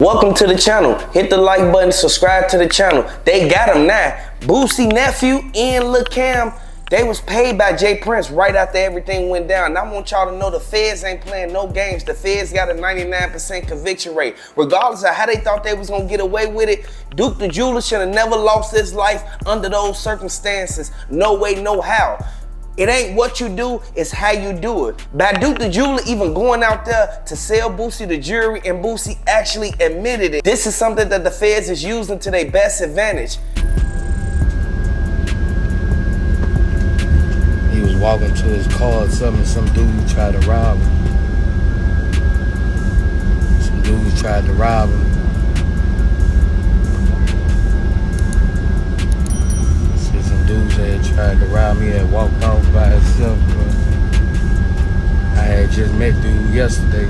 Welcome to the channel. Hit the like button, subscribe to the channel. They got him now. Boosie nephew and Lil Cam, they was paid by Jay Prince right after everything went down. And I want y'all to know the feds ain't playing no games. The feds got a 99% conviction rate. Regardless of how they thought they was gonna get away with it, Duke the Jeweler should have never lost his life under those circumstances. No way, no how. It ain't what you do, it's how you do it. By Duke the Jeweler even going out there to sell Boosie the jewelry, and Boosie actually admitted it. This is something that the feds is using to their best advantage. He was walking to his car or something, some dude tried to rob him. Some dudes tried to rob him. Dudes had tried to rob me, had walked off by himself, but I had just met dude yesterday.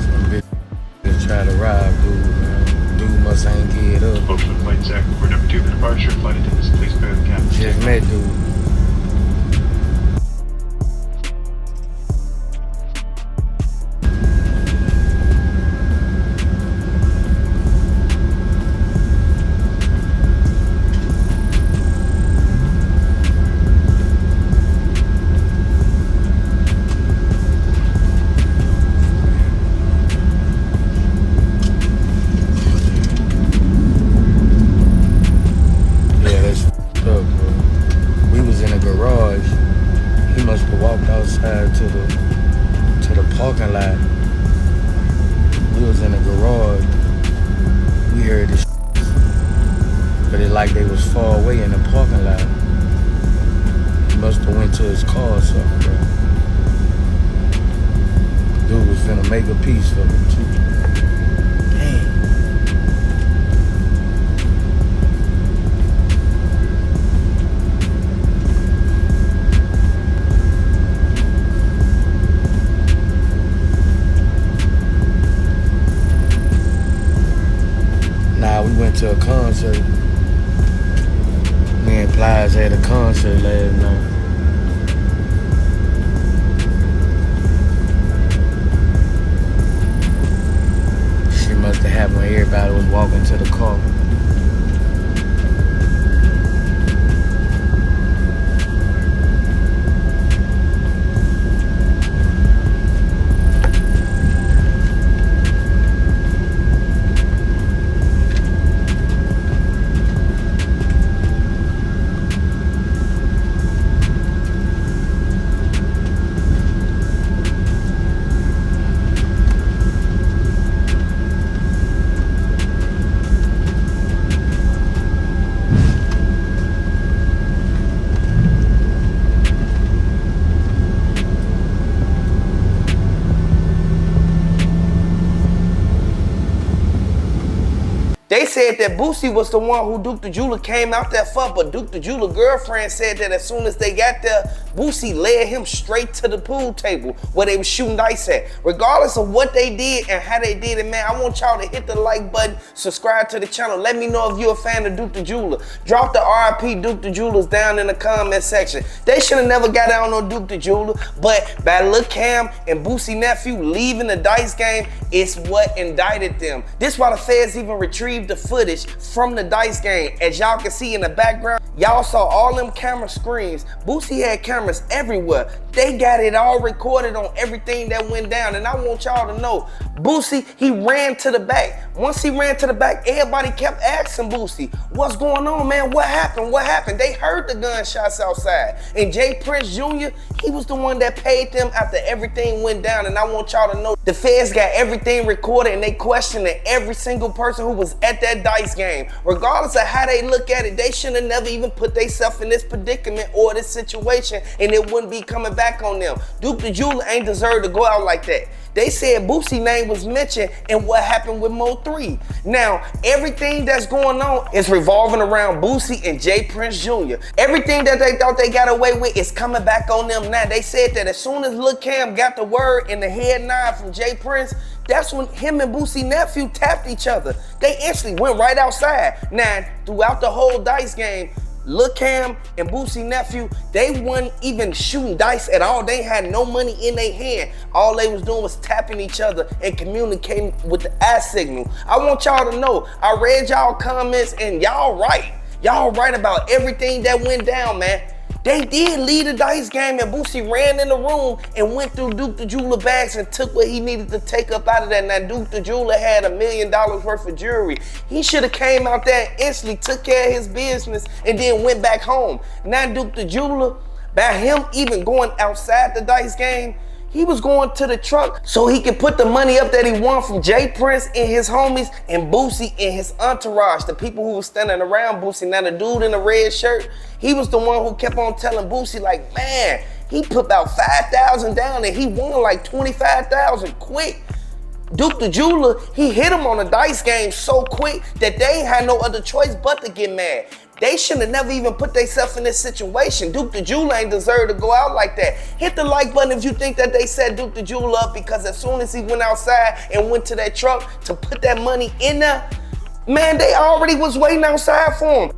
Some bitch just tried to rob dude, man. Dude must ain't get up. Folks with flight Zach, we're number 2 for departure. Flight attendants, please bear the captain. Just met dude. He must have walked outside to the parking lot. We was in the garage. We heard this, but it like they was far away in the parking lot. He must have went to his car or something, bro. Dude was finna make a piece for him too. We went to a concert. Me and Plies had a concert last night. Shit must have happened when everybody was walking to the car. They said that Boosie was the one who Duke the Jeweler came out there for, but Duke the Jeweler girlfriend said that as soon as they got there, Boosie led him straight to the pool table where they was shooting dice at. Regardless of what they did and how they did it, man, I want y'all to hit the like button, subscribe to the channel. Let me know if you're a fan of Duke the Jeweler. Drop the RIP Duke the Jewelers down in the comment section. They should have never got down on Duke the Jeweler, but by Lil Cam and Boosie nephew leaving the dice game, it's what indicted them. This why the feds even retrieved the footage from the dice game. As y'all can see in the background, y'all saw all them camera screens. Boosie had cameras everywhere. They got it all recorded on everything that went down. And I want y'all to know, Boosie, he ran to the back. Once he ran to the back, everybody kept asking Boosie, what's going on, man? What happened? What happened? They heard the gunshots outside. And Jay Prince Jr., he was the one that paid them after everything went down. And I want y'all to know, the feds got everything recorded and they questioning every single person who was at that dice game. Regardless of how they look at it, they should have never even put themselves in this predicament or this situation, and it wouldn't be coming back on them. Duke the Jeweler ain't deserve to go out like that. They said Boosie's name was mentioned in what happened with Mo 3. Now, everything that's going on is revolving around Boosie and Jay Prince Jr. Everything that they thought they got away with is coming back on them now. They said that as soon as Lil Cam got the word and the head nod from Jay Prince, that's when him and Boosie nephew tapped each other. They instantly went right outside. Now, throughout the whole dice game, Lil Cam and Boosie nephew, they weren't even shooting dice at all. They had no money in their hand. All they was doing was tapping each other and communicating with the eye signal. I want y'all to know, I read y'all comments and y'all right. Y'all right about everything that went down, man. They did lead a dice game, and Boosie ran in the room and went through Duke the Jeweler bags and took what he needed to take up out of that. Now Duke the Jeweler had $1 million worth of jewelry. He should have came out there and instantly took care of his business and then went back home. Now Duke the Jeweler, by him even going outside the dice game, he was going to the truck so he could put the money up that he won from Jay Prince and his homies and Boosie and his entourage, the people who was standing around Boosie. Now the dude in the red shirt, he was the one who kept on telling Boosie like, man, he put about 5,000 down and he won like 25,000 quick. Duke the Jeweler, he hit him on the dice game so quick that they ain't had no other choice but to get mad. They should have never even put themselves in this situation. Duke the Jeweler ain't deserve to go out like that. Hit the like button if you think that they set Duke the Jeweler up, because as soon as he went outside and went to that truck to put that money in there, man, they already was waiting outside for him.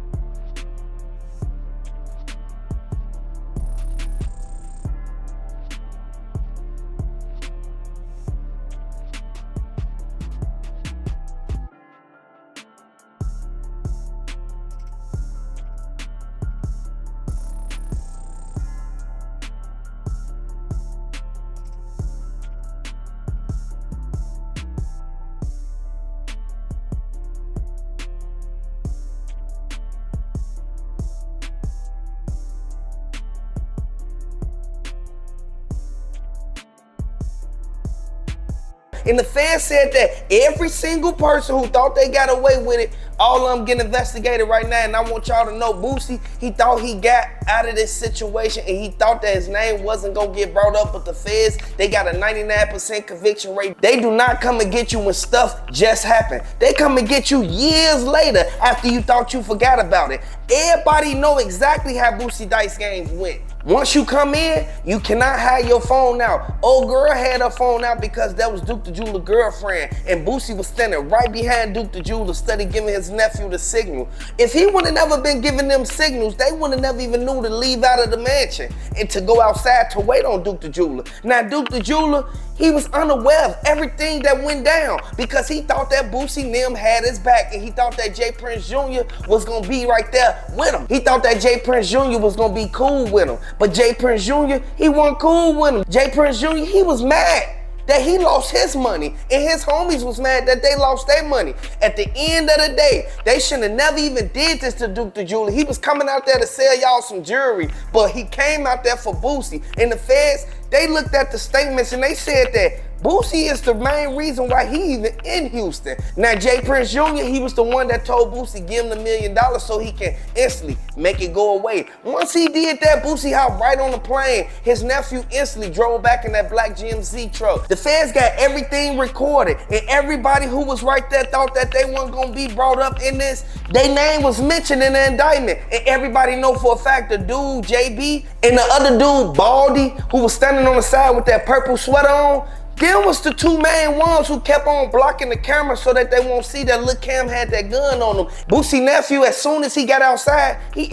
And the feds said that every single person who thought they got away with it, all of them getting investigated right now. And I want y'all to know, Boosie, he thought he got out of this situation and he thought that his name wasn't gonna get brought up, but the feds, they got a 99% conviction rate. They do not come and get you when stuff just happened. They come and get you years later after you thought you forgot about it. Everybody know exactly how Boosie dice games went. Once you come in, you cannot have your phone out. Old girl had her phone out because that was Duke the Jeweler girlfriend, and Boosie was standing right behind Duke the Jeweler, steady giving his nephew the signal. If he would have never been giving them signals, they would have never even knew to leave out of the mansion and to go outside to wait on Duke the Jeweler. Now Duke the Jeweler, he was unaware of everything that went down because he thought that Boosie Nim had his back, and he thought that Jay Prince Jr. was gonna be right there with him. He thought that Jay Prince Jr. was gonna be cool with him. But Jay Prince Jr., he wasn't cool with him. Jay Prince Jr., he was mad that he lost his money, and his homies was mad that they lost their money. At the end of the day, they should have never even did this to Duke the Jeweler. He was coming out there to sell y'all some jewelry, but he came out there for Boosie. And the feds, they looked at the statements and they said that Boosie is the main reason why he even in Houston. Now, Jay Prince Jr., he was the one that told Boosie give him $1 million so he can instantly make it go away. Once he did that, Boosie hopped right on the plane. His nephew instantly drove back in that black GMC truck. The feds got everything recorded, and everybody who was right there thought that they weren't gonna be brought up in this. Their name was mentioned in the indictment, and everybody know for a fact the dude, JB, and the other dude, Baldy, who was standing on the side with that purple sweater on, them was the two main ones who kept on blocking the camera so that they won't see that Lil Cam had that gun on him. Boosie nephew, as soon as he got outside, he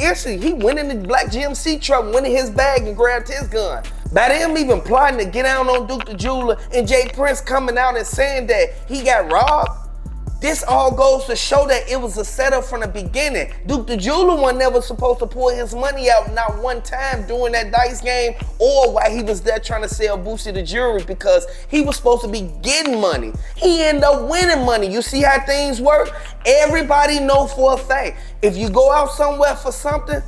went in the black GMC truck, went in his bag and grabbed his gun. By them even plotting to get out on Duke the Jeweler and Jay Prince coming out and saying that he got robbed, this all goes to show that it was a setup from the beginning. Duke the Jeweler was never supposed to pull his money out not one time during that dice game or while he was there trying to sell Boosie the jewelry, because he was supposed to be getting money. He ended up winning money. You see how things work? Everybody know for a fact, if you go out somewhere for something,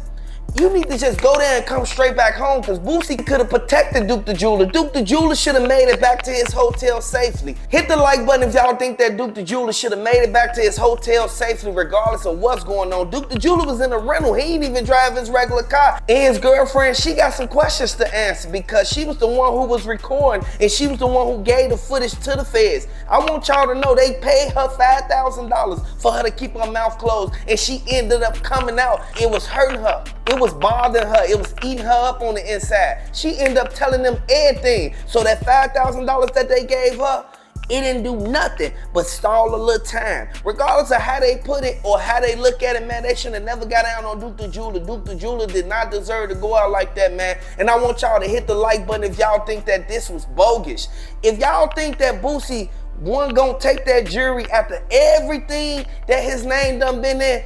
you need to just go there and come straight back home, because Boosie could have protected Duke the Jeweler. Duke the Jeweler should have made it back to his hotel safely. Hit the like button if y'all think that Duke the Jeweler should have made it back to his hotel safely regardless of what's going on. Duke the Jeweler was in a rental. He ain't even drive his regular car. And his girlfriend, she got some questions to answer because she was the one who was recording and she was the one who gave the footage to the feds. I want y'all to know they paid her $5,000 for her to keep her mouth closed, and she ended up coming out. It was hurting her. It was bothering her. It was eating her up on the inside. She ended up telling them everything. So that $5,000 that they gave her, It didn't do nothing but stall a little time. Regardless of how they put it or how they look at it, man, they should have never got down on Duke the Jeweler. Duke the Jeweler did not deserve to go out like that, man. And I want y'all to hit the like button if y'all think that this was bogus. If y'all think that Boosie wasn't gonna take that jury after everything that his name done been in,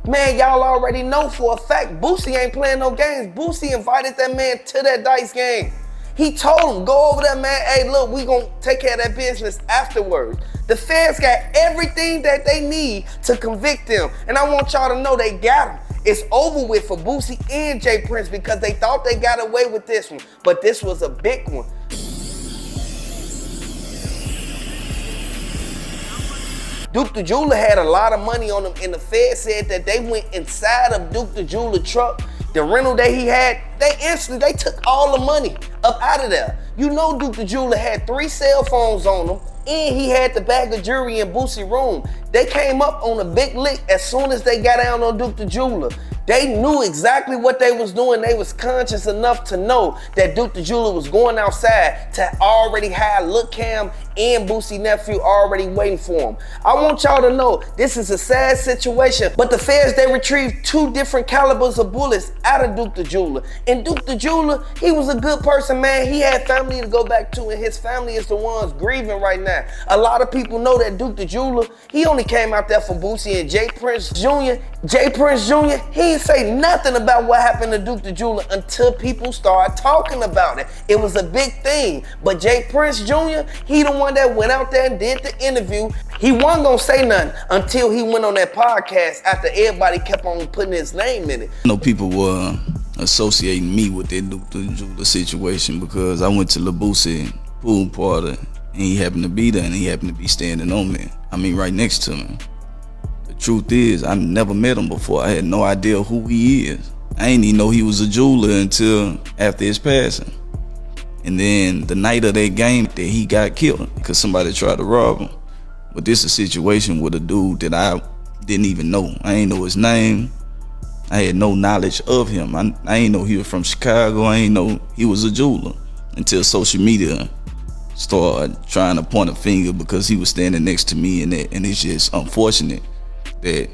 man, y'all already know for a fact Boosie ain't playing no games. Boosie invited that man to that dice game. He told him, go over there, man. Hey, look, we gonna take care of that business afterwards. The feds got everything that they need to convict him. And I want y'all to know they got him. It's over with for Boosie and Jay Prince because they thought they got away with this one. But this was a big one. Duke the Jeweler had a lot of money on him, and the Fed said that they went inside of Duke the Jeweler truck, the rental that he had, they took all the money up out of there. You know Duke the Jeweler had 3 cell phones on him, and he had the bag of jewelry in Boosie's room. They came up on a big lick as soon as they got down on Duke the Jeweler. They knew exactly what they was doing. They was conscious enough to know that Duke the Jeweler was going outside to already have Lil Cam and Boosie nephew already waiting for him. I want y'all to know this is a sad situation, but the feds, they retrieved 2 different calibers of bullets out of Duke the Jeweler. And Duke the Jeweler, he was a good person, man. He had family to go back to, and his family is the ones grieving right now. A lot of people know that Duke the Jeweler, he only came out there for Boosie and Jay Prince Jr. Jay Prince Jr., he didn't say nothing about what happened to Duke the Jeweler until people started talking about it. It was a big thing. But Jay Prince Jr., he the one that went out there and did the interview. He wasn't gonna say nothing until he went on that podcast after everybody kept on putting his name in it. I know people were associating me with that Duke the Jeweler situation because I went to Lil Boosie pool party and he happened to be there and he happened to be standing on me. I mean, right next to me. The truth is, I never met him before. I had no idea who he is. I didn't even know he was a jeweler until after his passing. And then the night of that game, that he got killed because somebody tried to rob him. But this is a situation with a dude that I didn't even know. I ain't know his name. I had no knowledge of him. I ain't know he was from Chicago. I ain't know he was a jeweler until social media started trying to point a finger because he was standing next to me, and it's just unfortunate that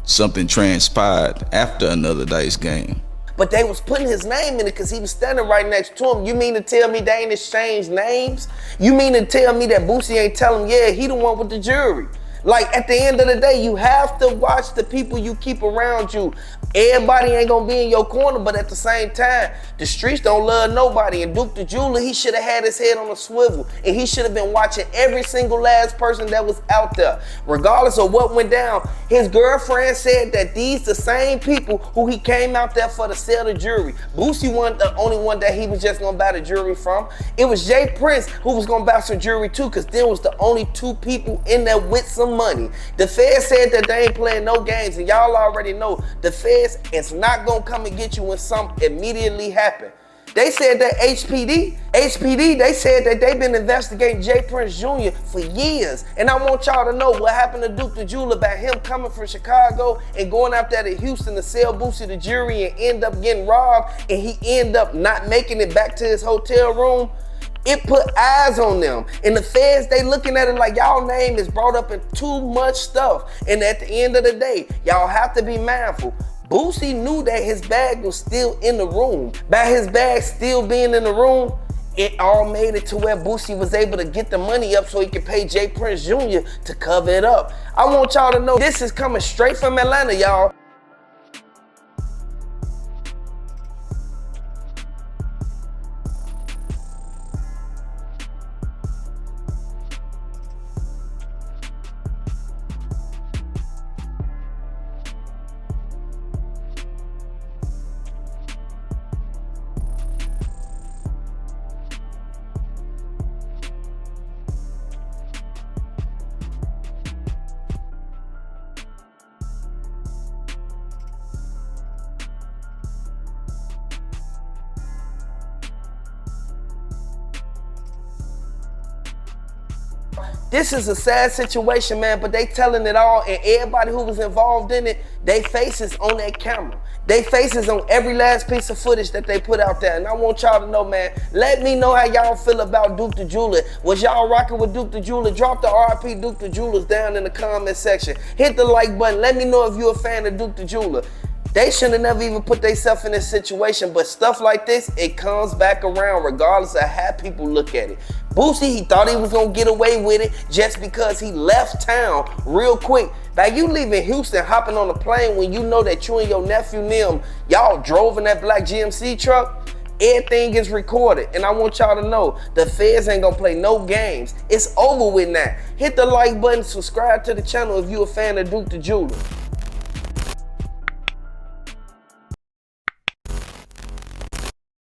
something transpired after another dice game. But they was putting his name in it because he was standing right next to him. You mean to tell me they ain't exchanged names? You mean to tell me that Boosie ain't tell him, yeah, he the one with the jury? Like, at the end of the day, you have to watch the people you keep around you. Everybody ain't gonna be in your corner, but at the same time, the streets don't love nobody. And Duke the Jeweler, he should have had his head on a swivel, and he should have been watching every single last person that was out there. Regardless of what went down, his girlfriend said that these the same people who he came out there for to sell the jewelry. Boosie wasn't the only one that he was just gonna buy the jewelry from. It was Jay Prince who was gonna buy some jewelry too, because there was the only 2 people in there with some money. The feds said that they ain't playing no games, and y'all already know the feds is not gonna come and get you when something immediately happen. They said that HPD, they said that they've been investigating Jay Prince Jr. for years. And I want y'all to know what happened to Duke the Jeweler about him coming from Chicago and going out there to Houston to sell Boosie the jewelry and end up getting robbed, and he end up not making it back to his hotel room. It put eyes on them. And the feds, they looking at it like y'all name is brought up in too much stuff. And at the end of the day, y'all have to be mindful. Boosie knew that his bag was still in the room. By his bag still being in the room, it all made it to where Boosie was able to get the money up so he could pay Jay Prince Jr. to cover it up. I want y'all to know this is coming straight from Atlanta, y'all. This is a sad situation, man, but they telling it all, and everybody who was involved in it, they faces on that camera. They faces on every last piece of footage that they put out there. And I want y'all to know, man, let me know how y'all feel about Duke the Jeweler. Was y'all rocking with Duke the Jeweler? Drop the RP Duke the Jewelers down in the comment section. Hit the like button. Let me know if you're a fan of Duke the Jeweler. They should have never even put themselves in this situation, but stuff like this, it comes back around regardless of how people look at it. Boosie, he thought he was gonna get away with it just because he left town real quick. Now you leaving Houston, hopping on a plane when you know that you and your nephew Nim, y'all drove in that black GMC truck. Everything is recorded, and I want y'all to know the feds ain't gonna play no games. It's over with now. Hit the like button, subscribe to the channel if you a fan of Duke the Jeweler.